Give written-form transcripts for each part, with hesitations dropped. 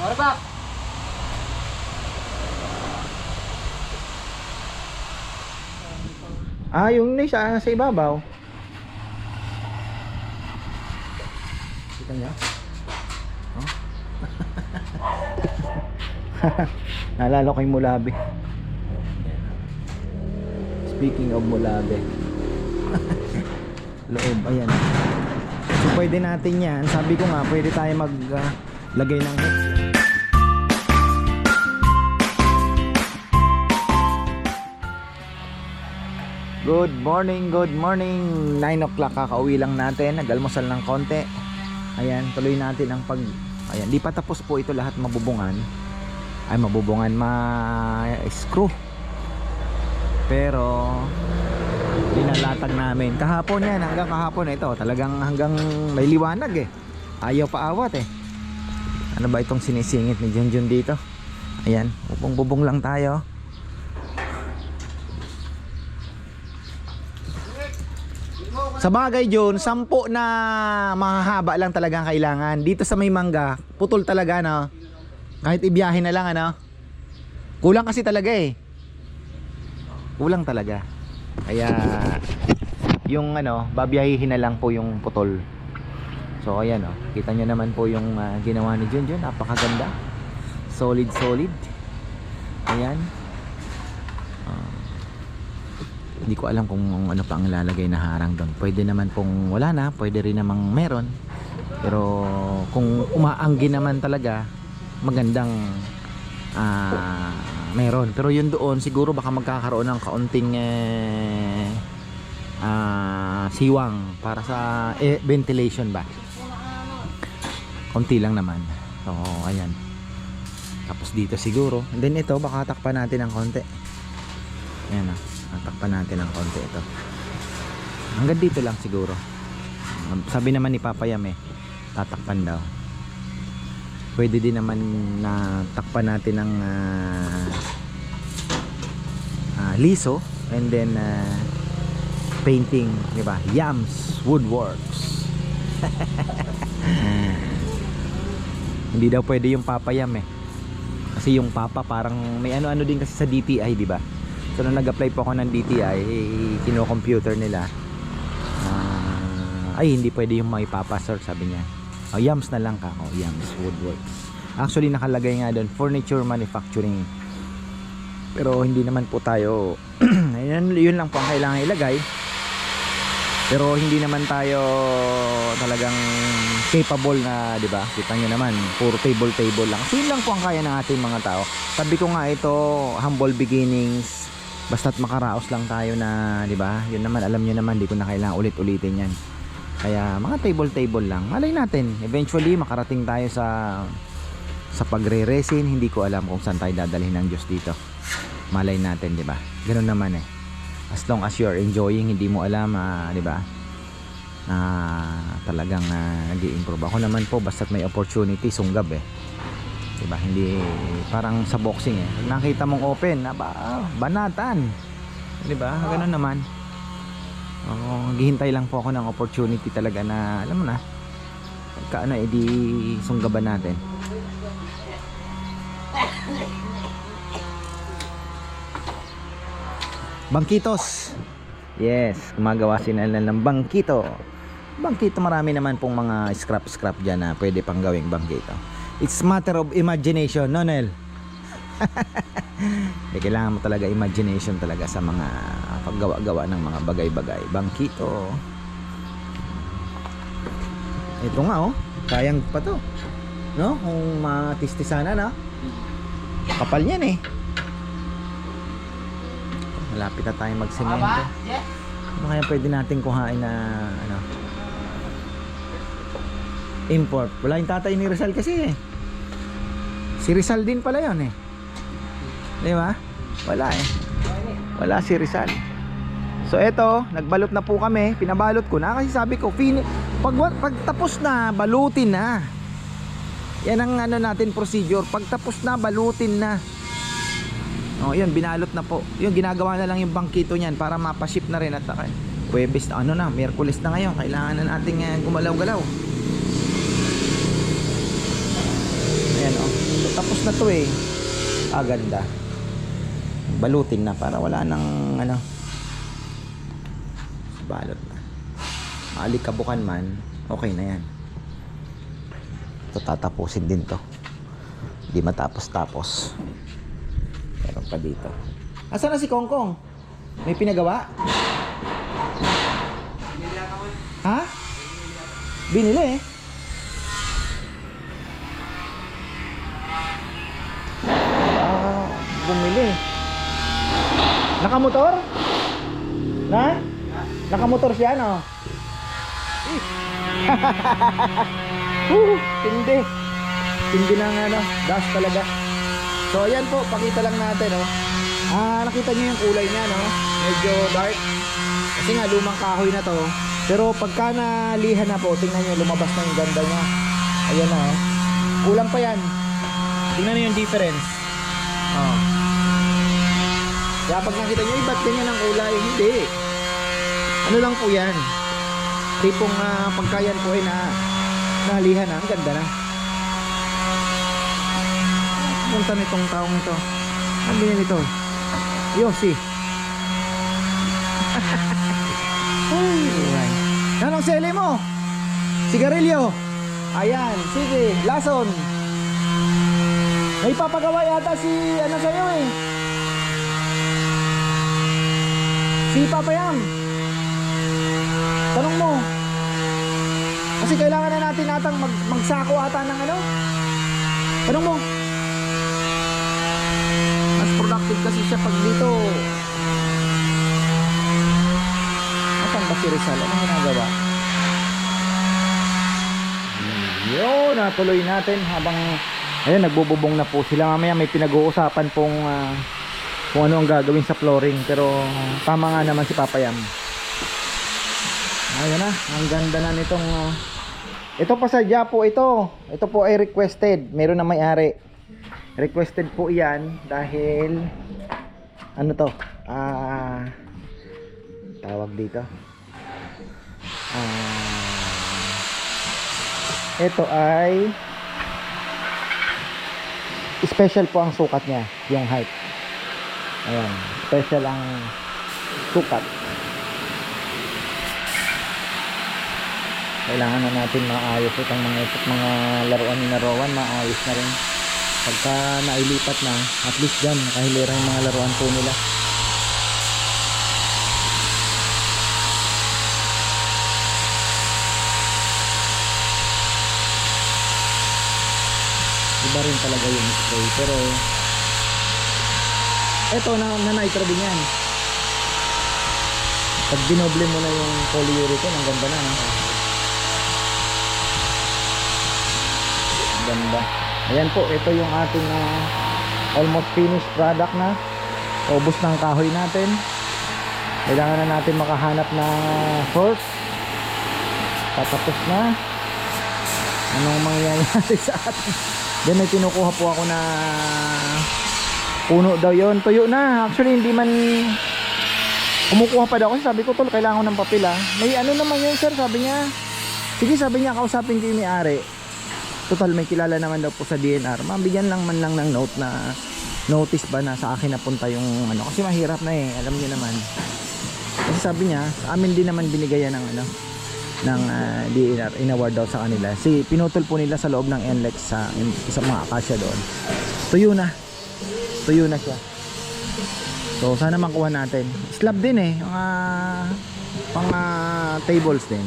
Sorry, Pap. Yung sa ibabaw. Kita niyo? Oh. Naalala ko yung Mulabi. Speaking of Mulabi. Loob, ayan. So pwede natin yan. Sabi ko nga, pwede tayo maglagay ng Good morning, good morning. 9 o'clock kakauwi lang natin. Nag-almusal ng konti. Ayan, tuloy natin ang Ayan, di pa tapos po ito lahat mabubungan. Ay, mabubungan, ma-screw. Pero linalatag namin. Kahapon yan, hanggang kahapon ito. Talagang hanggang may liwanag eh. Ayaw paawat eh. Ano ba itong sinisingit ni Junjun dito? Ayan, bubong lang tayo. Sa bagay Jun, 10 na mahahaba lang talagang kailangan. Dito sa may mangga, putol talaga no. Kahit ibiyahe na lang ano. Kulang kasi talaga eh. Kulang talaga. Kaya yung babiyahihin na lang po yung putol. So ayan oh, kita nyo naman po yung ginawa ni Junjun, napakaganda. Solid. Ayan. Hindi ko alam kung ano pa ang ilalagay na harang doon. Pwede naman pong wala na, pwede rin namang meron. Pero kung umaanggi naman talaga, magandang meron. Pero yun doon, siguro baka magkakaroon ng kaunting siwang para sa ventilation ba. Konti lang naman. So, ayan. Tapos dito siguro. And then ito, baka takpan natin ng konti. Ayan o. Takpan natin ng konti ito. Hanggang dito lang siguro. Sabi naman ni Papa Yam tatakpan daw. Pwede din naman na takpan natin ng liso and then painting, di ba? Yams Woodworks. Hindi daw pwede yung Papa Yam kasi yung Papa parang may ano-ano din kasi sa DTI, di ba? So nung nag-apply po ako ng DTI, kino-computer nila. Ay hindi pwede yung may papasort, sabi niya. Yams na lang ka. Yams Woodworks. Actually nakalagay nga doon furniture manufacturing. Pero hindi naman po tayo yun lang po ang kailangan ilagay. Pero hindi naman tayo talagang capable na, di ba? Kita nyo naman, puro table lang. So yun lang po ang kaya ng ating mga tao. Sabi ko nga ito, humble beginnings. Basta't makaraos lang tayo na, di ba? Yun naman, alam nyo naman, di ko na kailangan ulit-ulitin yan. Kaya mga table lang. Malay natin, eventually makarating tayo sa pagre-resin. Hindi ko alam kung saan tayo dadalhin ng Diyos dito. Malay natin, di ba? Ganun naman as long as you're enjoying, hindi mo alam, di ba? Talagang nag-i-improve. Ako naman po, basta't may opportunity, sunggab diba? Hindi parang sa boxing nakita mong open, banatan, diba? Ganun naman. Naghihintay lang po ako ng opportunity talaga na, alam mo na, pagka edi sunggaban natin. Bangkitos. Yes, gumagawa sila ng bangkito. Marami naman pong mga scrap dyan na pwede pang gawing bangkito. It's matter of imagination, no Nel? Kailangan mo talaga imagination talaga sa mga paggawa-gawa ng mga bagay-bagay. Bangkito. Ito nga kayang pa to. No? Kung matistisana na. Kapal niyan Malapit na tayo magsemento. Ano kaya pwede natin kuhain na import? Wala yung tatay ni Rizal kasi Si Rizal din pala yun di ba? Wala si Rizal. So eto, nagbalot na po kami. Pinabalot ko na kasi sabi ko pag tapos na, balutin na. Yan ang natin procedure. Pag tapos na, balutin na. Yun, binalot na po. Yun, ginagawa na lang yung bangkito niyan para mapaship na rin at Huwebes na Miyerkules na ngayon. Kailangan na nating gumalaw-galaw. Ayan na to eh. Ganda. Balutin na para wala nang ano. Balot na. Alikabukan man, okay na yan. Ito tatapusin din to. Hindi matapos-tapos. Meron pa dito. Asa na si Kongkong? May pinagawa? Ha? Binili eh. Bumili. Nakamotor? Na? Nakamotor siya, no? Tindi. Tindi ng ano, gas talaga. So, ayan po, pakita lang natin, no? Nakita niyo yung kulay niya, no? Medyo dark. Kasi nga, lumang kahoy na to. Pero pagka nalihan na po, tingnan niyo, lumabas na yung ganda niya. Ayan na, oh. Kulang pa yan. Tingnan niyo yung difference. Oh. Kaya pag nakita niyo, ba't ganyan ang kulay? Hindi. Ano lang po yan. Tipong pagkayan po ay nalihan na. Ang ganda na. Punta nitong taong ito. Ang binili nito? Yossi. Ay, anong sele mo? Sigarilyo. Ayan, sige, lason. May papagawa yata si ano sa'yo eh. Si Papayam. Tanong mo. Kasi kailangan na natin atang magsako ata ng ano. Tanong mo. Mas productive kasi siya pag dito. Asan ba si Rizal? Anong ginagawa? Yun, natuloy natin habang ayun, nagbububong na po sila. Mamaya may pinag-uusapan pong kung ano ang gagawin sa flooring. Pero tama nga naman si Papayam. Ayan na, ang ganda na nitong ito pa sadya po ito. Ito po ay requested. Meron na may-ari. Requested po iyan dahil ano to? Tawag dito. Ito ay special po ang sukat niya, yung height. Ayan, special ang sukat. Kailangan na natin maayos itong mga laruan ni Rowan, maayos na rin. Pagka nailipat na, at least dyan, nakahilera yung mga laruan po nila. Iba rin talaga yung spray, pero eto na nitro din yan. Pag dinoble mo na yung polyurethane, ang ganda na, no? Ang ganda. Ayan po, ito yung ating almost finished product na. Ubos ng kahoy natin. Kailangan na natin makahanap na source. Tatapos na. Anong mangyayari sa atin? Then may kinukuha po ako na puno daw yon. Tuyo na. Actually hindi man kumukuha pa daw kasi sabi ko tol kailangan ko ng papel ah. May ano naman yun sir, sabi niya. Sige, sabi niya kausapin ko yung may-ari. Total may kilala naman daw po sa DNR. Mabigyan lang man lang ng note na notice ba na sa akin napunta yung ano. Kasi mahirap na eh, alam niyo naman. Kasi sabi niya, sa amin din naman binigayan ng ano ng DNR, in-award daw sa kanila. Si pinutol po nila sa loob ng NLEX sa mga akasya doon. Tuyo na siya. So sana makuha natin. Slab din eh, mga pang tables din.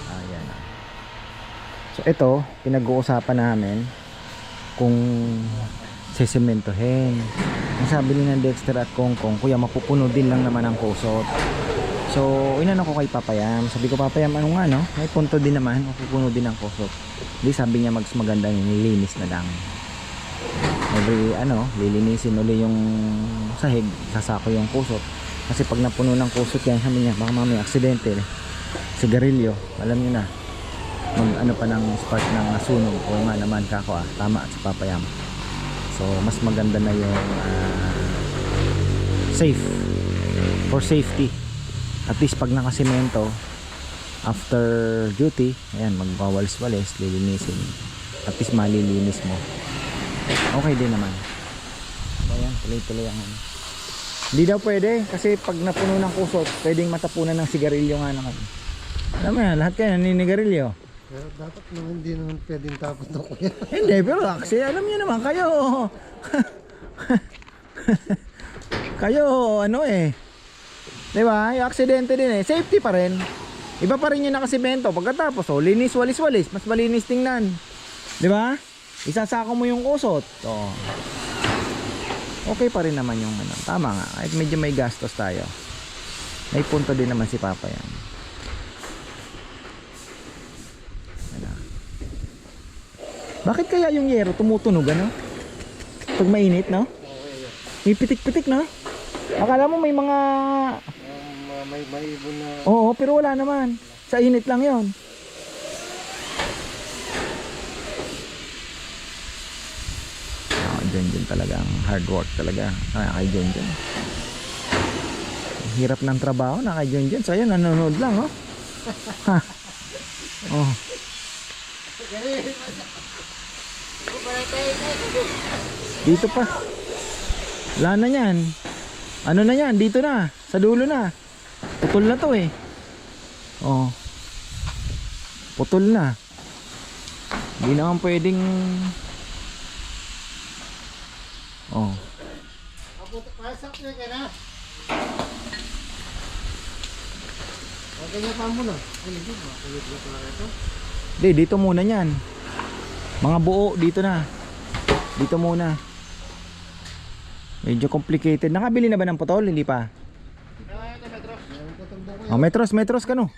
Ayan. So ito, pinag-uusapan namin kung sesementohin. Ang sabi ni ng Dexter at Kongkong, kuya mapupuno din lang naman ang kusot. So inano ko kay Papayam, sabi ko Papayam ano nga no, may punto din naman, mapupuno din ang kusot. Hindi, sabi niya mas maganda nililinis na lang. Every lilinisin uli yung sahig, sasako yung kusot. Kasi pag napuno ng kusot yan, sabi niya baka mamaya aksidente, sigarilyo, alam niyo na, mag pa ng spark ng sunog. O nga naman kako tama at sa Papayam. So mas maganda na yung safe, for safety. At least pag nakasemento after duty, ayan, magwawalis-walis, lilinisin. At least malilinis mo. Okay din naman. Ayan, tuloy-tuloy ang ano. Hindi daw pwede kasi pag napuno ng kusot, pwedeng matapunan ng sigarilyo nga naman. Alam mo yan, lahat kayo naninigarilyo. Pero dapat naman hindi naman pwedeng tapos na kuya. Hindi, pero kasi alam niyo naman kayo. Kayo ano eh. 'Di ba? Yung aksidente din eh. Safety pa rin. Iba pa rin yung nakasimento. Pagkatapos, oh, linis, walis-walis, mas malinis tingnan. 'Di ba? Isasako mo yung kusot. Oh. Okay pa rin naman yung ano. Tama nga. Kahit medyo may gastos tayo. May punto din naman si Papa yan. Ano? Bakit kaya yung yero tumutunog ano? Pag mainit, no? May pitik-pitik, no? Akala mo may mga... may ibon na... Oo, pero wala naman. Sa init lang yon. John talaga ang hard work talaga. Kay John. Hirap ng trabaho na kay John. So ayan, nanonood lang, oh. Ha. Oh. Dito pa. Wala na yan. Ano na yan? Dito na. Sa dulo na. Putol na to eh. Oh. Putol na. Hindi naman pwedeng... Oh. Pasak na ka na. Okay na pa mo na. Kulit na pala ito. Hindi, dito muna yan. Mga buo, dito na. Dito muna. Medyo complicated. Nakabili na ba ng putol? Hindi pa. Oh, metros ka no.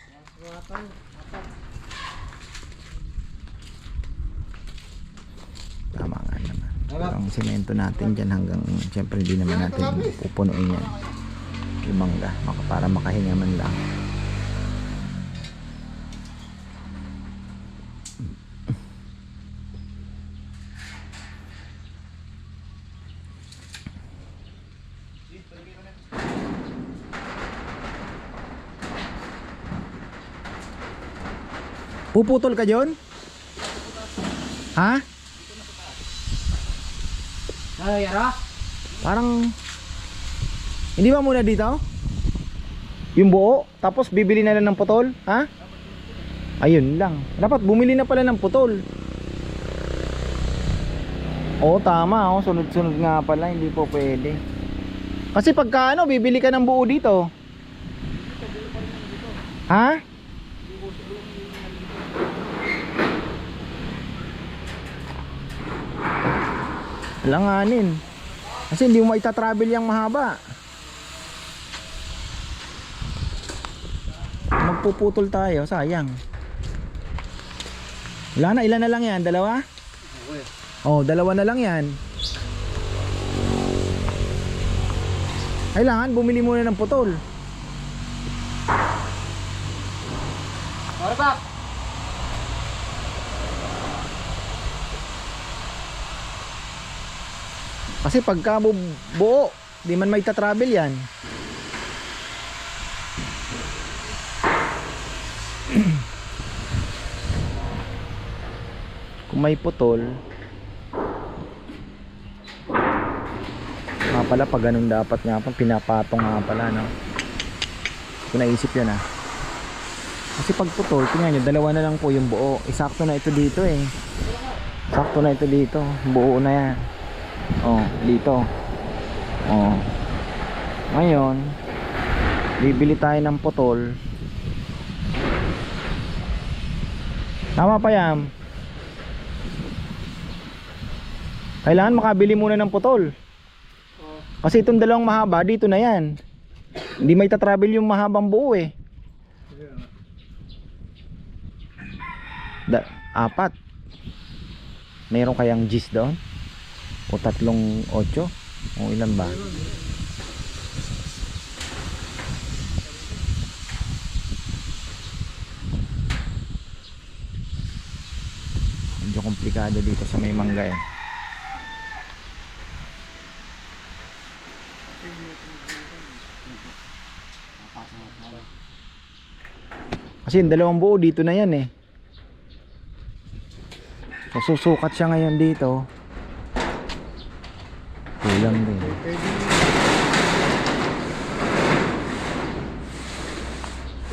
Tama nga naman. Ang semento natin dyan hanggang siyempre hindi naman natin pupunuin yan yung mangga para makahinga man lang. Puputol ka dyan? Ha? Ay, ara? Parang hindi ba muna dito? Yung buo, tapos bibili na lang ng putol, ha? Ayun lang. Dapat bumili na pala ng putol. Oo, tama, oh. Sunod-sunod nga pala, hindi po pwede. Kasi pagka ano, bibili ka ng buo dito. Ha? Langanin. Kasi hindi mo maita-travel yung mahaba. Magpuputol tayo, sayang. Wala na, ilan na lang yan? Dalawa? Oh, dalawa na lang yan. Kailangan bumili muna ng putol. Para Kasi pagka buo, di man may ta-travel yan. Kung may putol, nga pala pag ganun dapat nga pa, pinapatong nga pala, no? Kung naisip yun, ah. Kasi pag putol, tingnan nyo, dalawa na lang po yung buo. Isakto na ito dito eh. Sakto na ito dito, buo na yan. Oh, dito. Oh. Ngayon, bibili tayo ng putol. Tama pa yan. Kailangan makabili muna ng putol. Kasi itong dalawang mahaba, dito na yan. Hindi may tatravel yung mahabang buo eh. Apat. Meron kayang gis doon? O 3-8 o ilan ba? Medyo komplikado dito sa may mangga eh. Kasi yung dalawang buo dito na yan eh. So susukat siya ngayon dito. Kulang din. Pwede.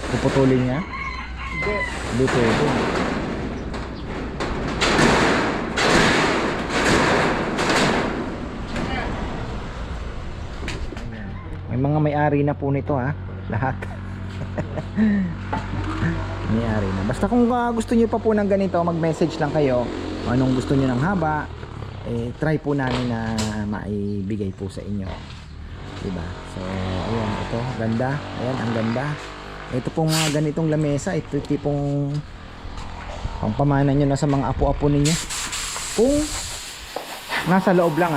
Puputulin niya? Hindi. Hindi pwede. May mga may-ari na po nito ha. Lahat. May-ari na. Basta kung gusto niyo pa po ng ganito, mag-message lang kayo. Kung anong gusto niyo ng haba, try po namin na maibigay po sa inyo. Diba? So, ayan. Ito, ganda. Ayan, ang ganda. Ito pong mga ganitong lamesa, ito tipong pangpamana nyo na sa mga apo-apo ninyo. Kung nasa loob lang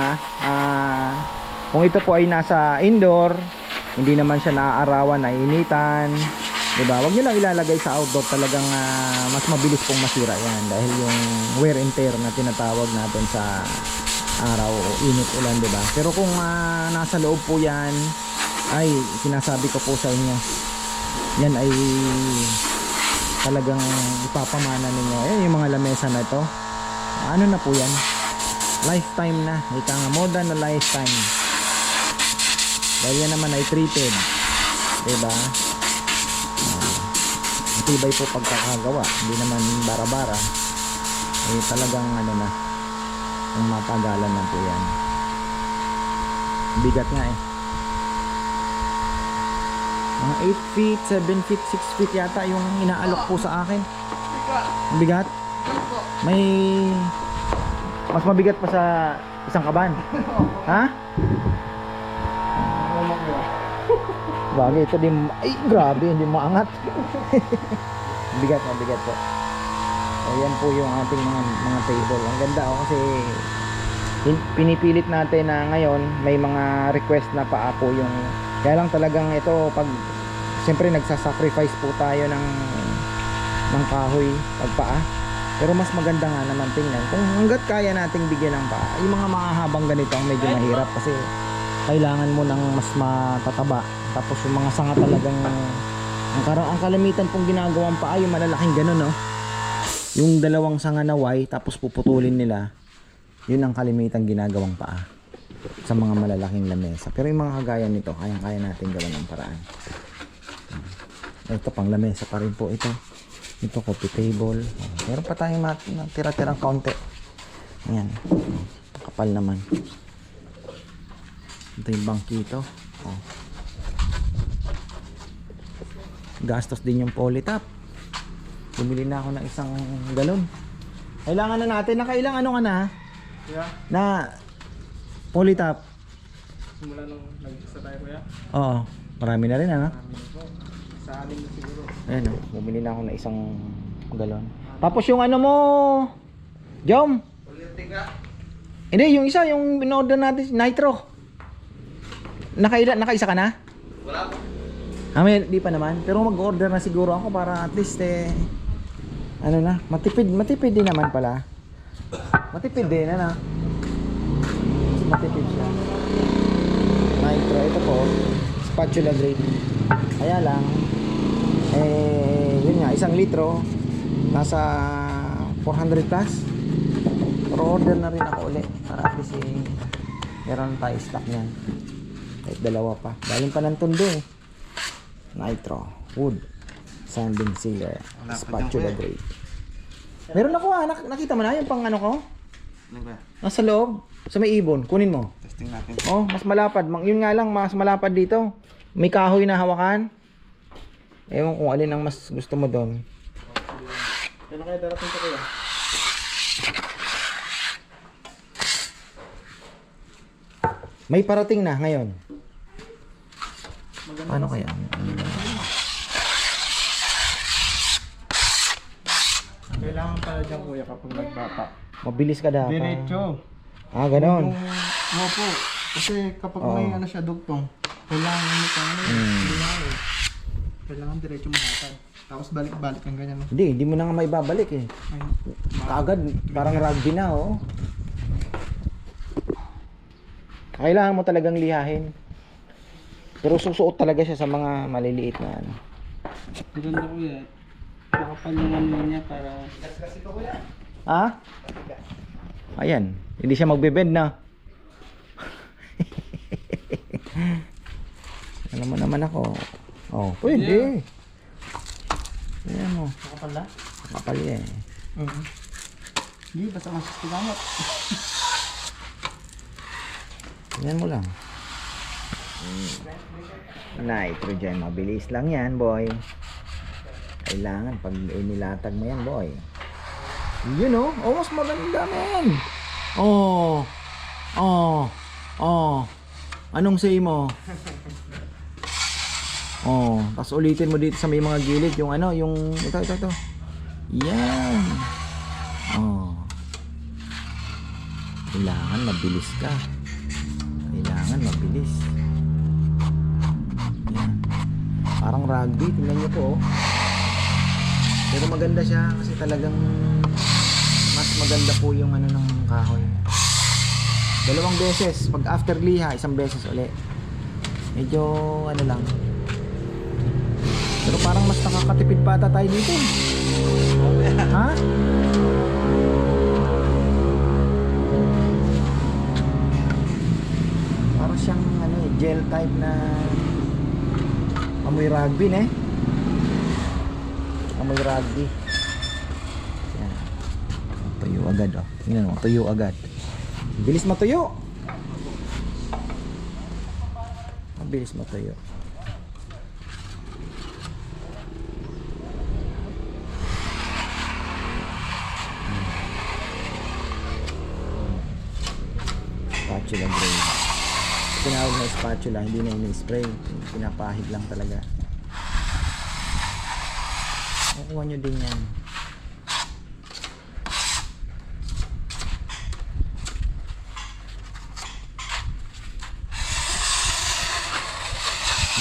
kung ito po ay nasa indoor, hindi naman siya naaarawan, naiinitan, diba? Huwag nyo lang ilalagay sa outdoor, talagang mas mabilis pong masira yan dahil yung wear and tear na tinatawag natin sa araw o init ulan, diba? Pero kung nasa loob po yan, ay sinasabi ko po sa inyo, yan ay talagang ipapamana ninyo. Ayan yung mga lamesa na ito, ano na po yan, lifetime na, ika nga more than a lifetime dahil yan naman ay treated, diba? Matibay po pagkakagawa, hindi naman bara-bara, talagang ano na, ang matagalan na po yan. Bigat nga mga 8 feet, 7 feet, 6 feet yata yung inaalok po sa akin. Bigat. May mas mabigat pa sa isang kaban. Ha? Bagay ito din. Ay grabe, hindi maangat. Mabigat po. Ayan po yung ating mga table. Ang ganda kasi pinipilit natin na ngayon may mga request na paa po yung, kaya lang talagang ito pag siyempre nagsasacrifice po tayo ng kahoy pagpaa, pero mas maganda nga naman tingnan kung hanggat kaya nating bigyan ng paa. Yung mga mahahabang ganito ang medyo mahirap kasi kailangan mo ng mas matataba, tapos yung mga sanga talagang ang kalamitan pong ginagawang paa yung malalaking ganun, no? Yung dalawang sanga na Y tapos puputulin nila, yun ang kalimitan ginagawang paa sa mga malalaking lamesa. Pero yung mga kagaya nito, kaya natin gawan ng paraan. Ito pang lamesa pa rin po ito. Ito coffee table. Meron pa tayong tira-tirang kaunti. Ayan. Kapal naman. Ito yung bangkito. Gastos din yung polytop. Bumili na ako ng isang galon. Kailangan na natin. Nakailang ano ka na? Kuya? Na polytop. Simula nung nag-isa tayo kuya? Oo. Marami na rin ano? Marami na po. Sa amin na siguro. Ayan o. Bumili na ako ng isang galon. Tapos yung ano mo, Jom? Hindi, yung isa, yung in-order natin, nitro. Nakaisa ka na? Wala po. Di pa naman. Pero mag-order na siguro ako para at least ano na, matipid din naman pala. Matipid din, ano? Matipid siya. Nitro, ito po, spatula grade. Kaya lang, yun nga, 1 litro, nasa 400 plus. Pero order na rin ako ulit para at least meron tayo stock niyan. Kahit dalawa pa. Galing pa ng Tondo Nitro, wood, sanding sealer, spatula grade. Meron ako nakita mo na yung pang ano ko? Ano ba? Nasa loob, sa may ibon, kunin mo. Testing natin. Oh, mas malapad. Yun nga lang, mas malapad dito. May kahoy na hawakan. Ewan kung alin ang mas gusto mo doon. Kailan kaya darating ko kuya? May parating na ngayon. Paano kaya? Kailangan pala dyan kuya kapag nagbata. Mabilis ka dapat. Diretso. Ganon. Opo. Kasi kapag may ano siya dugtong, kailangan mo kang kailangan diretso mo hatad. Tapos balik-balik ang ganyan. Hindi mo na nga maibabalik eh. Kaagad, parang rugby na Kailangan mo talagang lihahin. Pero susuot talaga siya sa mga maliliit na ano. Maganda kuya. Makapalungan mo niya para... Ha? Ayan, hindi siya magbe-bend na. Alam mo naman ako. Oh, pwede. Ayan mo. Nakapala? Kapal eh. Hindi, basta masistigamot. Ayan mo lang. Nitrogen. Mabilis lang yan, boy. Kailangan pag inilatag mo yan, boy. Yun oh. Oh, mas maganda, man. Oh. Oh. Oh. Anong say mo? Oh, tapos ulitin mo dito sa may mga gilid yung ano, yung ito. Yan. Oh. Kailangan mabilis ka. Kailangan mabilis. Yan. Parang rugby, tingnan niyo po. Oh. Pero maganda siya kasi talagang mas maganda po yung ano ng kahoy. 2 beses, pag after liha, 1 beses ulit. Medyo ano lang. Pero parang mas nakakatipid pa ata tayo dito. Ha? Parang siyang ano, gel type na amoy rugby eh. Amoy rugby. Yan. Tuyo agad oh. Tingnan mo, tuyo agad. Bilis matuyo. Mabilis matuyo. Spatula braid. Tinawag na spatula, hindi na ini-spray. Pinapahid lang talaga. Kukuha nyo din yan.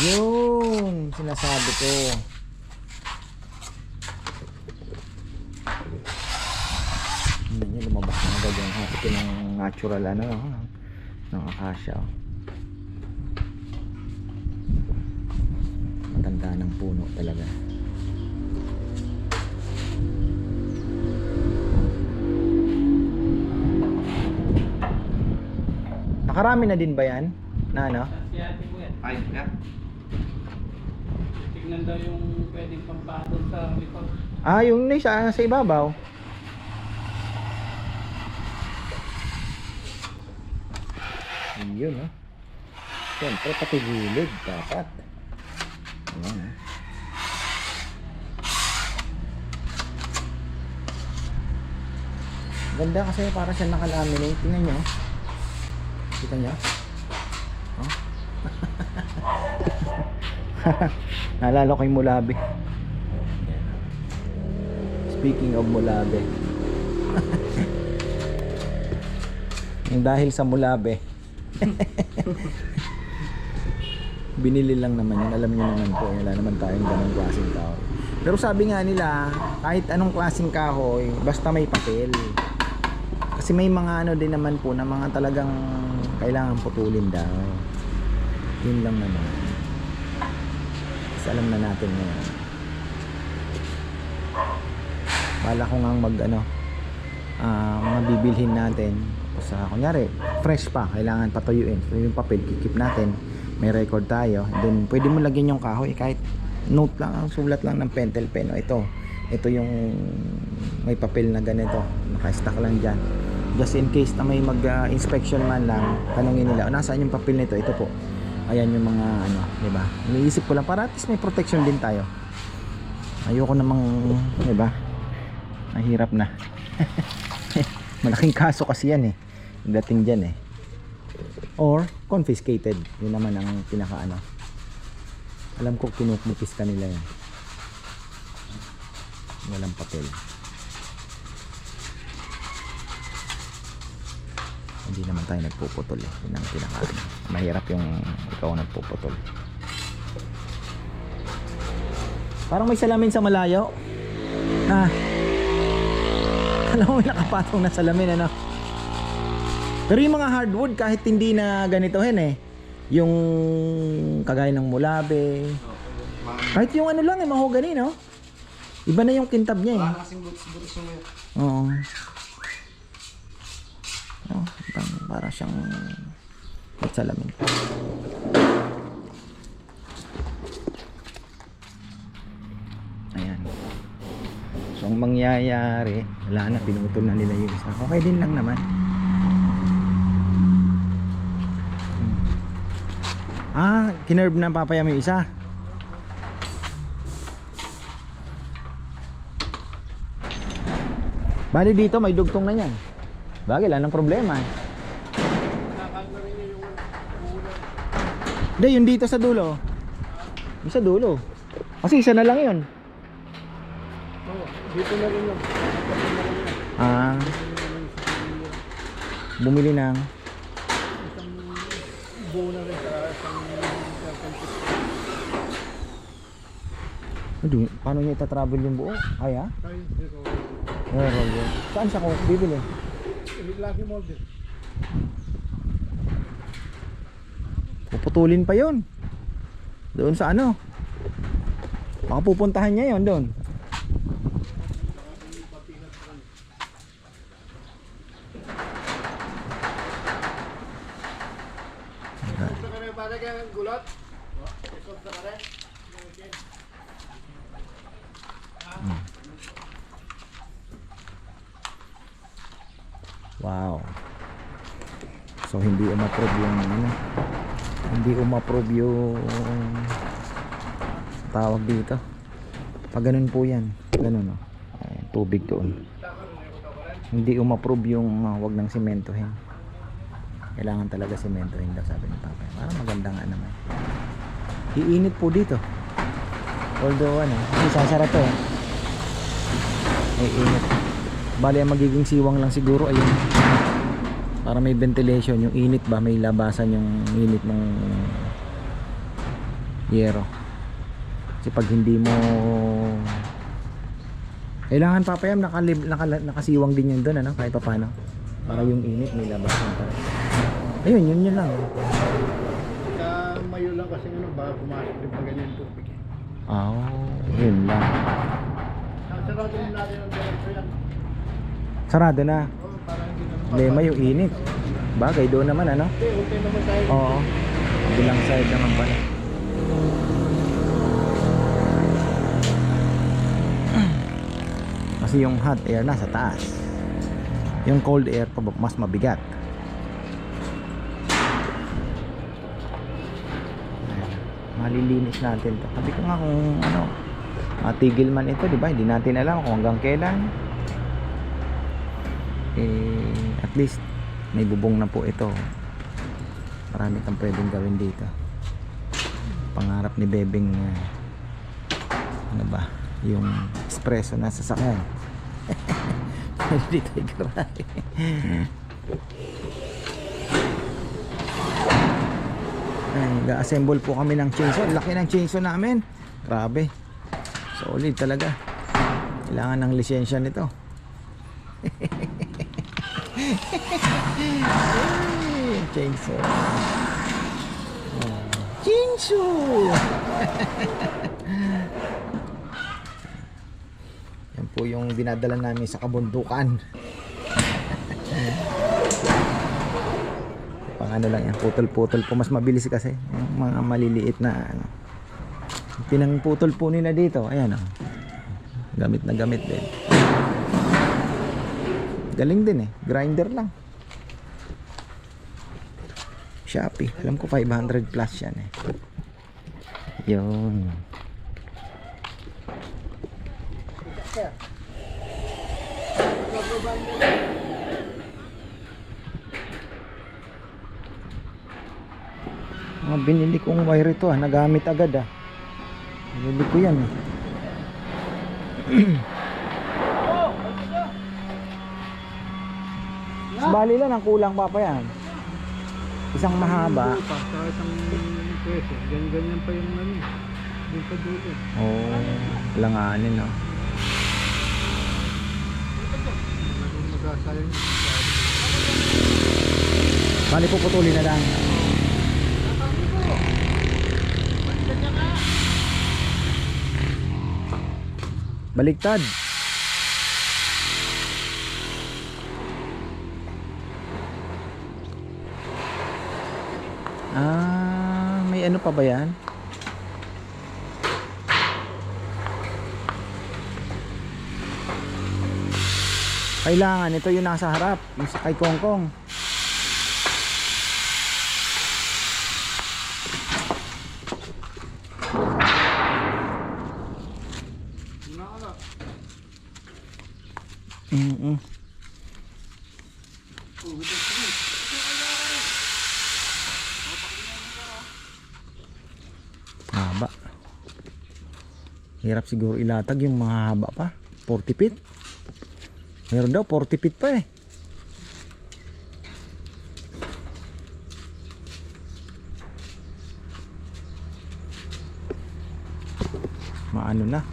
Yun, sinasabi ko. Hindi nyo lumabas na agad yung hapit ng natural ano, ng akasya. Matanda ng puno talaga. Nakarami na din ba yan? Na ano? Ay, yeah. Tignan daw yung pwedeng pampatol sa likod. Ah, yung sa ibabaw. Yun, no? Siyempre, pati gilid dapat. Ayan, ha? Ganda kasi para siya nakalaminate. Tingnan nyo. Kita nyo? Oh? Naalala ko yung mulabi. Speaking of mulabi. Yung dahil sa mulabi. Binili lang naman yun. Alam nyo naman po, wala naman tayong ganong klaseng kahoy. Pero sabi nga nila, kahit anong klaseng kahoy, basta may papel. Kasi may mga ano din naman po na mga talagang kailangan putulin daw. Yun lang naman. Kasi alam na natin ngayon. Bala ko nga mag ano, mga bibilhin natin sa kunyari fresh pa, kailangan patuyuin. So yung papel kikip natin, may record tayo. Then pwede mo lagyan yung kahoy kahit note lang, sulat lang ng pentel pen. O ito yung may papel na ganito, naka-stack lang dyan. Just in case na may mag-inspection man lang, tanongin nila, nasaan yung papel nito? Ito po. Ayan yung mga ano, di ba? Iniisip ko lang para at least may protection din tayo. Ayoko namang, di ba? Mahirap na. Malaking kaso kasi yan eh. Dating dyan eh. Or confiscated. Yun naman ang pinaka ano. Alam ko kinukupis ka nila yan. Walang papel. Hindi naman tayo nagpuputol eh. Yun ang pinaka ano. Mahirap yung ikaw nagpuputol. Parang may salamin sa malayo. Alam mo, nakapatong na salamin ano. Pero yung mga hardwood kahit hindi na ganitohin eh, yung kagaya ng mulabe, kahit yung ano lang eh, mahogany no, iba na yung kintab niya eh. Wala kasing butis yung ngayon. Oo. Oh, para siyang salamin. mangyayari. Wala na, pinutol na nila yung isa. Okay din lang naman. Kinerve na papaya mo yung isa. Bali dito may dugtong na yan. Bagay lang ng problema. Hindi, yun dito sa dulo. Yung sa dulo. Kasi isa na lang yun. Dito na rin lang. Bumili ng Isang buo na rin sa isang paano niya itatravel yung buo? Kaya? tayo. Meron yun. Saan siya kung bibili? Lagi molde. Puputulin pa yun. Doon sa ano? Baka pupuntahan niya yun doon. Gulot? Wow. So hindi umapprove yung ano, hindi umapprove yung tawag dito. Pag ganun po yan, ganun, no? Ayan, tubig doon. Hindi umapprove yung wag ng sementohin. Kailangan talaga sementohin daw, sabi ni Papa. Parang maganda nga naman. Iinit po dito. Although ano, sasara to. Ay init. Bali ang magiging siwang lang siguro ayun. Para may ventilation, yung init ba, may labasan yung init ng yero. Kasi pag hindi mo kailangan papayam nakasiwang din yun doon, ano, kahit pa paano. Para yung init may labasan pa. Ayun, yun lang. Sa mayo lang kasi ano, baka pumasok din pa ganyan tubig. Yun lang. Sarado din natin ang diretso yan. Sarado na. Para hindi naman. Lema yung init. Bagay doon naman, ano? Okay naman tayo. Oo. Bilang side naman pala. Kasi yung hot air nasa taas. Yung cold air mas mabigat. Malilinis natin to. Sabi ko nga kung ano, matigil man ito, di ba? Hindi natin alam kung hanggang kailan. At least may bubong na po ito. Marami kang pwedeng gawin dito. Pangarap ni Bebeng ano ba, yung espresso na sasakyan. Dito ay garahe. Ga-assemble po kami ng chainsaw. Laki ng chainsaw namin. Grabe. Solid talaga. Kailangan ng lisensya nito. Chainsaw. Chainsaw. Yan po yung dinadala namin sa kabundukan. Pang ano lang yan, putol-putol po, mas mabilis kasi yung mga maliliit na ano. Pinangputol po nila dito, ayan oh. Gamit na gamit din. Galing din grinder lang. Shopee, alam ko 500 plus yan yun. Binili kong wire ito nagamit agad binili ko yan bali lang ang kulang pa yan, isang mahaba Sa isang peso, ganyan pa yung ano, yung sa dulo. langanin Magasayang. bali puputulin na lang. Baliktad. May ano pa ba yan? Kailangan ito yung nasa harap, yung sa kay Kongkong. Haba. Hirap siguro ilatag yung mahaba pa. 40 feet. Meron daw 40 feet pa eh. Maano na.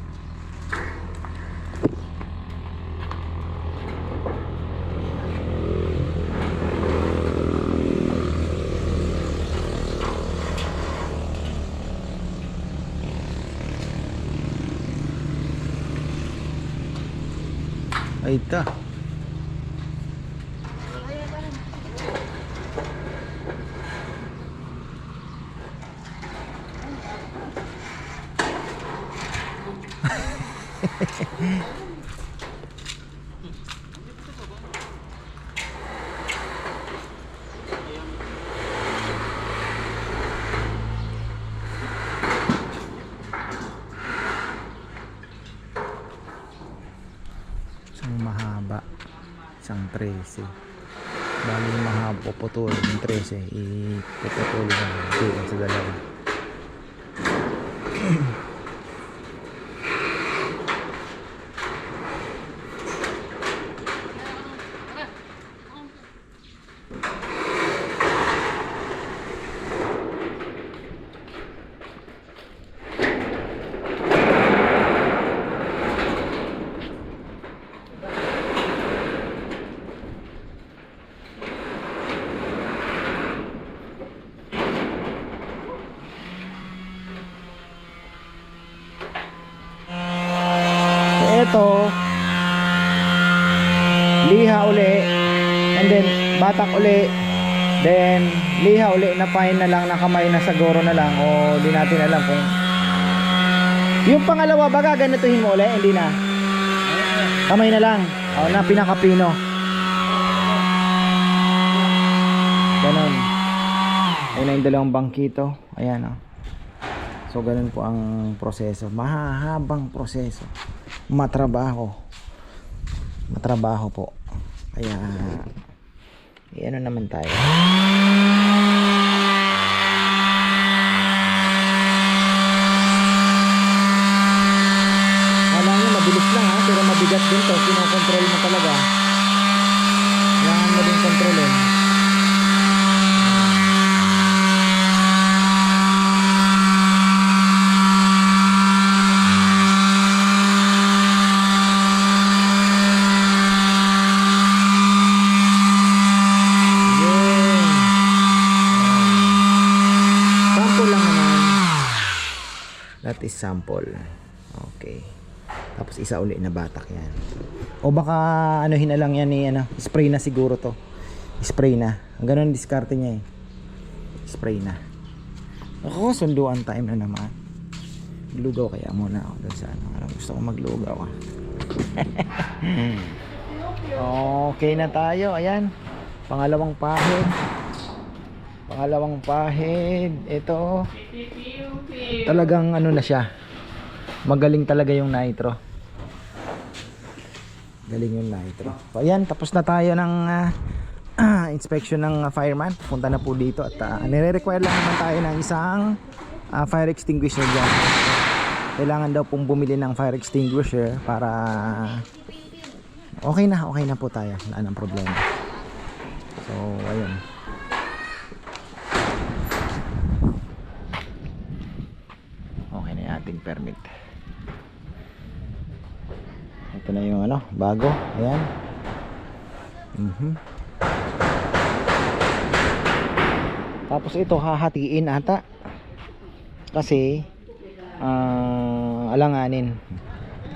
Ay ta. Isang mahaba, isang 13. Bali yung mahaba puputol yung 13 ipuputol na sa dalawa. Ito liha uli, and then batak uli, then liha uli na pahin na lang, na kamay na siguro na lang, o di natin alam kung yung pangalawa baga ganituhin mo uli, hindi na kamay na lang, o na pinakapino ganon. Ayun na yung dalawang bangkito, ayan o. So ganun po ang proseso, mahahabang proseso, matrabaho po, kaya ano naman tayo. Kala nyo mabilis lang ha, pero mabigat din to, kinokontrol mo talaga, kailangan mo din kontrolin. That is sample. Okay. Tapos isa uli na batak yan. O baka anuhin na lang yan ni spray na siguro to. Spray na. Ganun diskarte niya eh. Spray na. Ako, sunduan time na naman. Lugaw kaya muna ako doon sa gusto ko maglugaw ah. Okay na tayo. Ayan. Pangalawang pahid. Ito. Talagang na siya. Magaling talaga yung nitro. Galing yung nitro. So ayan, tapos na tayo ng inspection ng fireman. Punta na po dito at nire-require lang naman tayo ng isang fire extinguisher dyan. Kailangan daw pong bumili ng fire extinguisher para okay na po tayo. Wala nang problema. So ayun. Okay na yung ating permit. Ito na yung bago. Ayan. Tapos ito hahatiin ata. Kasi alanganin.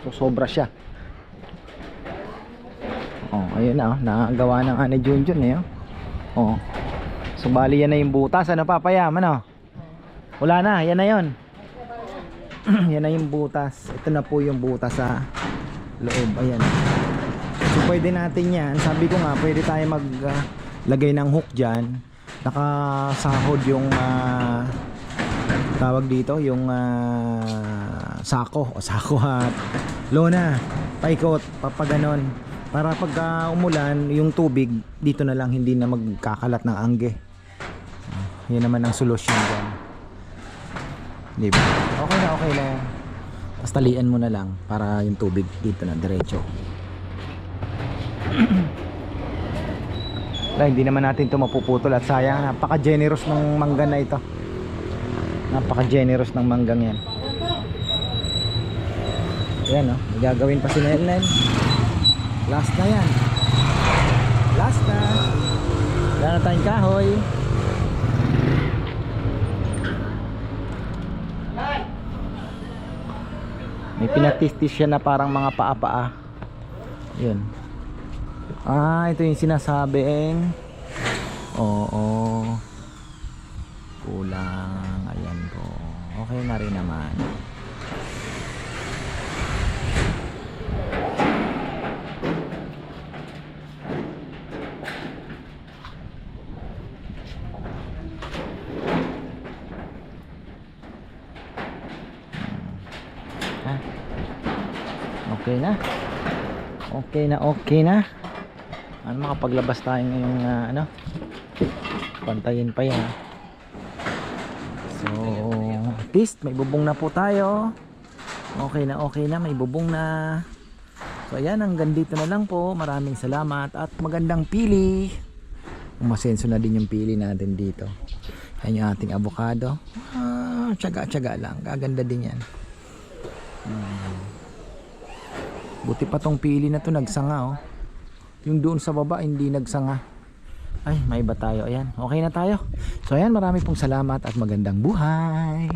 So sobra siya. Ayun na nakagawa ng Ana Junjun eh. So bali yan na yung butas. Papayaman wala na, yan na yun. Yan na yung butas. Ito na po yung butas sa loob. Ayan. So pwede natin yan. Sabi ko nga, pwede tayo maglagay ng hook dyan. Nakasahod yung tawag dito, yung sako at lona, paikot, papaganon. Para pagka umulan, yung tubig dito na lang, hindi na magkakalat ng angge. Yan naman ang solusyon dyan. Diba? Okay na yan. Tapos talian mo na lang para yung tubig dito na diretso. Hindi naman natin ito mapuputol at sayang, napaka-generous ng mangga na ito. Napaka-generous ng manggang yan. Ayan, may gagawin pa si Nelen. Last na yan. Last na. Wala na tayong kahoy. May pinatistis siya na parang mga paa-paa. Yun. Ito yung sinasabing. Oo. Kulang. Ayan po. Okay na rin naman. Okay na. Makapaglabas tayo ngayong pantayin pa yan. So at least may bubong na po tayo. Okay na, may bubong na. So ayan, hanggang dito na lang po. Maraming salamat at magandang pili. Umasenso na din yung pili natin dito. Ayan yung ating avocado. Tsaga lang, gaganda din yan. Buti pa tong pili na to nagsanga. Yung doon sa baba hindi nagsanga. Ay, may iba tayo. Ayan, okay na tayo. So ayan, marami pong salamat at magandang buhay.